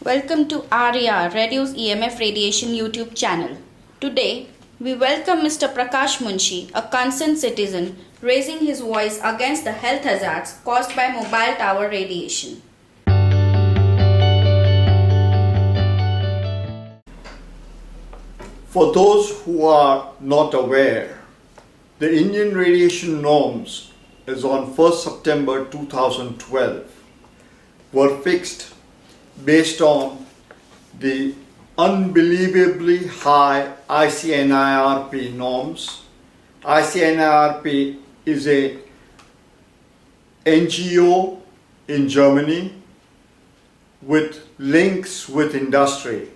Welcome to RER, Reduce EMF Radiation YouTube channel. Today, we welcome Mr. Prakash Munshi, a concerned citizen, raising his voice against the health hazards caused by mobile tower radiation. For those who are not aware, the Indian radiation norms as on 1st September 2012 were fixed based on the unbelievably high ICNIRP norms. ICNIRP is a NGO in Germany with links with industry.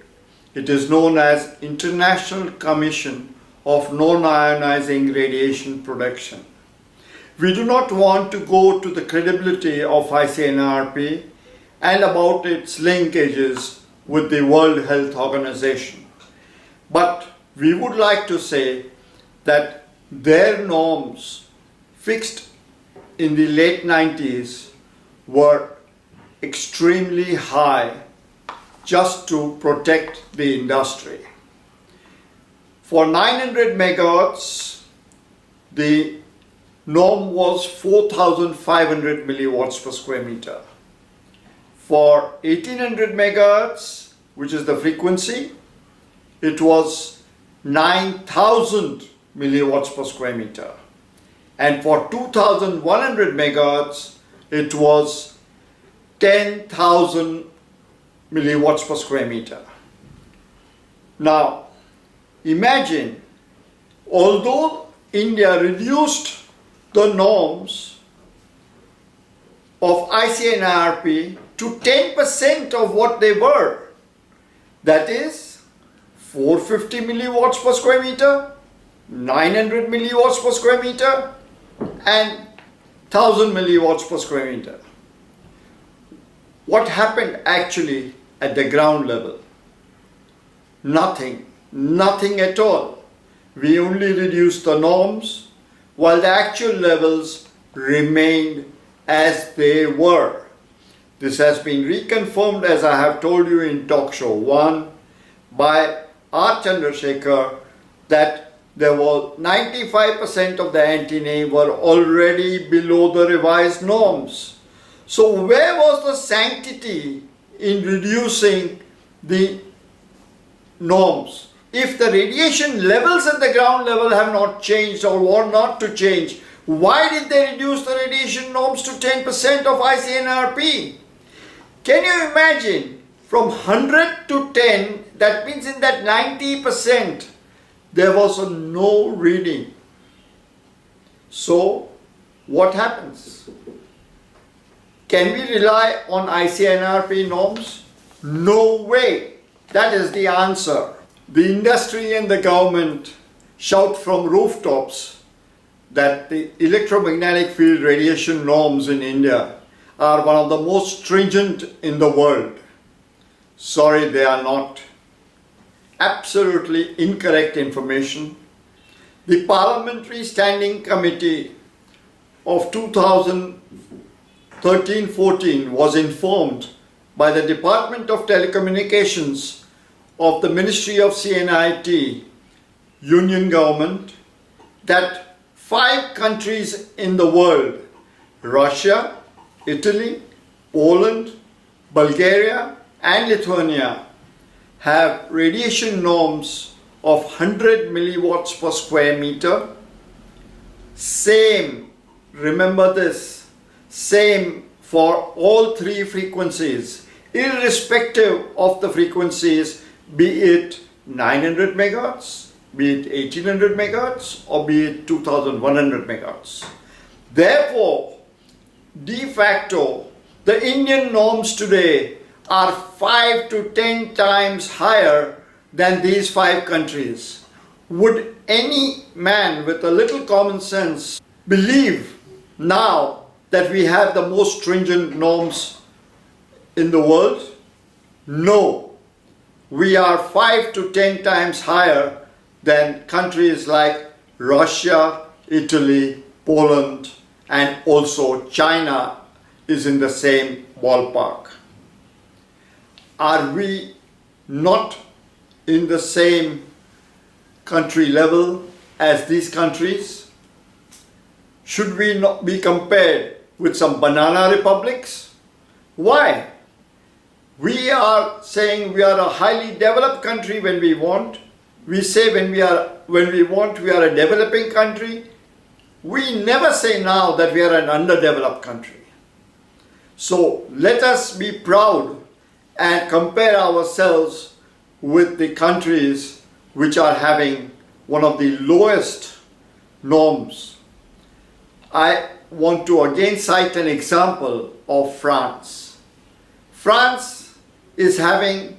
It is known as International Commission of Non-Ionizing Radiation Production. We do not want to go to the credibility of ICNIRP and about its linkages with the World Health Organization. But we would like to say that their norms fixed in the late 90s were extremely high just to protect the industry. For 900 megahertz, the norm was 4,500 milliwatts per square meter. For 1800 megahertz, which is the frequency, it was 9,000 milliwatts per square meter. And for 2100 megahertz, it was 10,000 milliwatts per square meter. Now, imagine, although India reduced the norms of ICNIRP to 10% of what they were, that is 450 milliwatts per square meter, 900 milliwatts per square meter, and 1000 milliwatts per square meter. What happened actually at the ground level? Nothing at all. We only reduced the norms while the actual levels remained as they were. This has been reconfirmed, as I have told you in talk show 1, by R. Chandrasekhar, that there was 95% of the antennae were already below the revised norms. So where was the sanctity in reducing the norms? If the radiation levels at the ground level have not changed or were not to change, why did they reduce the radiation norms to 10% of ICNIRP? Can you imagine, from 100 to 10, that means in that 90%, there was no reading. So, what happens? Can we rely on ICNIRP norms? No way. That is the answer. The industry and the government shout from rooftops that the electromagnetic field radiation norms in India are one of the most stringent in the world. Sorry, they are not. Absolutely incorrect information. The Parliamentary Standing Committee of 2013-14 was informed by the Department of Telecommunications of the Ministry of CNIT, Union Government, that 5 countries in the world, Russia, Italy, Poland, Bulgaria, and Lithuania, have radiation norms of 100 milliwatts per square meter. Same, remember this, same for all 3 frequencies, irrespective of the frequencies, be it 900 megahertz, be it 1800 megahertz, or be it 2100 megahertz. Therefore, de facto, the Indian norms today are 5 to 10 times higher than these 5 countries. Would any man with a little common sense believe now that we have the most stringent norms in the world? No. We are 5 to 10 times higher than countries like Russia, Italy, Poland, and also China is in the same ballpark. are we not in the same country level as these countries? Should we not be compared with some banana republics? Why? We are saying we are a highly developed country when we want. We say when we want we are a developing country. We never say now that we are an underdeveloped country. So let us be proud and compare ourselves with the countries which are having one of the lowest norms. I want to again cite an example of France. France is having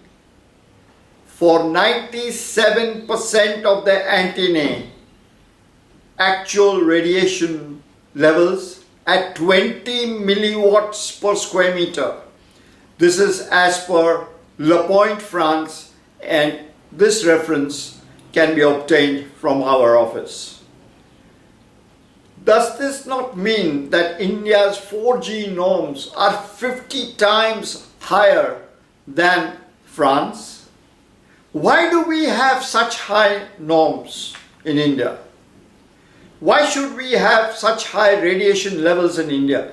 for 97% of their antennae actual radiation levels at 20 milliwatts per square meter. This is as per Le Point, France, and this reference can be obtained from our office. Does this not mean that India's 4G norms are 50 times higher than France? Why do we have such high norms in India? Why should we have such high radiation levels in India?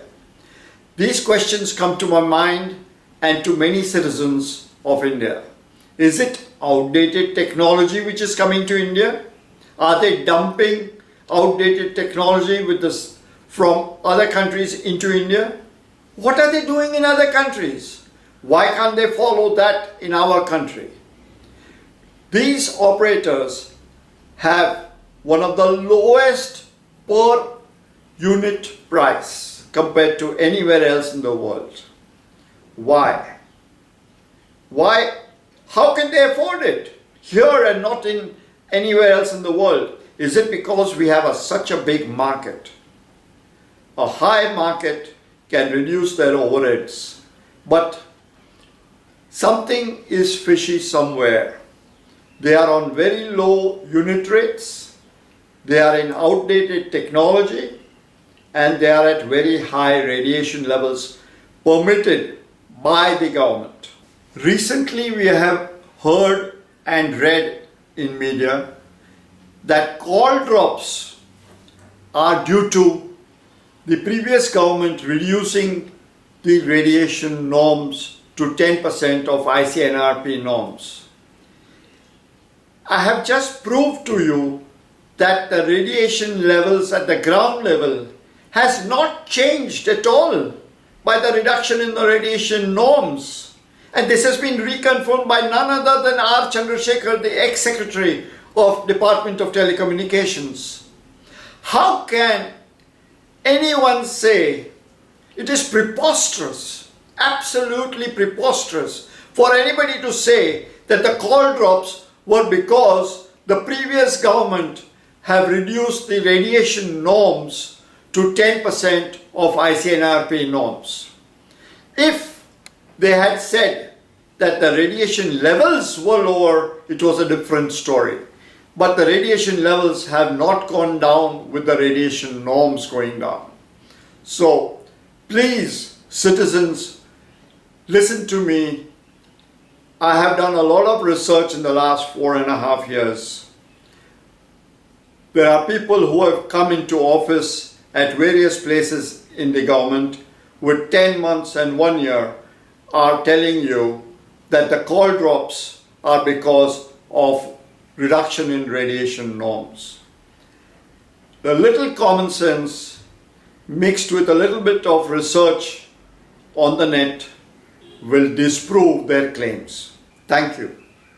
These questions come to my mind and to many citizens of India. Is it outdated technology which is coming to India? Are they dumping outdated technology from other countries into India? What are they doing in other countries? Why can't they follow that in our country? These operators have one of the lowest per unit price compared to anywhere else in the world. Why? Why? How can they afford it here and not in anywhere else in the world? Is it because we have such a big market? A high market can reduce their overheads, but something is fishy somewhere. They are on very low unit rates, they are in outdated technology, and they are at very high radiation levels permitted by the government. Recently we have heard and read in media that call drops are due to the previous government reducing the radiation norms to 10% of ICNRP norms. I have just proved to you that the radiation levels at the ground level has not changed at all by the reduction in the radiation norms. And this has been reconfirmed by none other than R. Chandrasekhar, the ex-secretary of Department of Telecommunications. How can anyone say it is preposterous, absolutely preposterous, for anybody to say that the call drops were because the previous government have reduced the radiation norms to 10% of ICNRP norms? If they had said that the radiation levels were lower, it was a different story. But the radiation levels have not gone down with the radiation norms going down. So please, citizens, listen to me. I have done a lot of research in the last 4.5 years. There are people who have come into office at various places in the government with 10 months and 1 year are telling you that the call drops are because of reduction in radiation norms. A little common sense mixed with a little bit of research on the net will disprove their claims. Thank you.